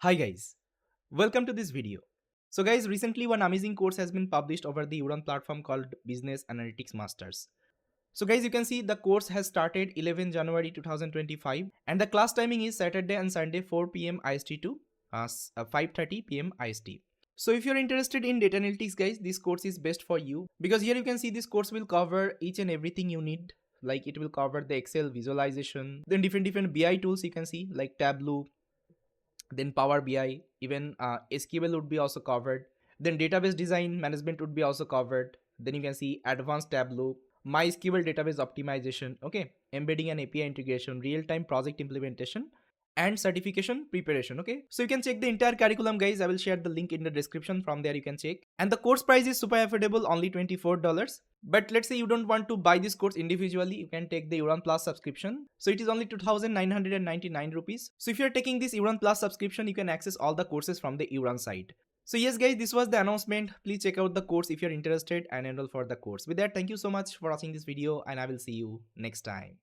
Hi guys, welcome to this video. So guys, recently one amazing course has been published over the Uron platform called Business Analytics Masters. So guys, you can see the course has started 11 January 2025 and the class timing is Saturday and Sunday 4 p.m. IST to 5:30 p.m. IST. So if you're interested in data analytics guys, this course is best for you because here you can see this course will cover each and everything you need. Like it will cover the Excel visualization, then different BI tools you can see like Tableau, then Power BI, even SQL would be also covered. Then database design management would be also covered. Then you can see advanced Tableau, MySQL database optimization, okay, embedding and API integration, real-time project implementation, and certification preparation. Okay, so you can check the entire curriculum guys. I will share the link in the description. From there you can check, and the course price is super affordable, only $24. But let's say you don't want to buy this course individually, you can take the Uron Plus subscription. So it is only 2,999 rupees. So if you're taking this Uron Plus subscription, you can access all the courses from the Uron site. So yes guys, this was the announcement. Please check out the course if you're interested and enroll for the course. With that, thank you so much for watching this video and I will see you next time.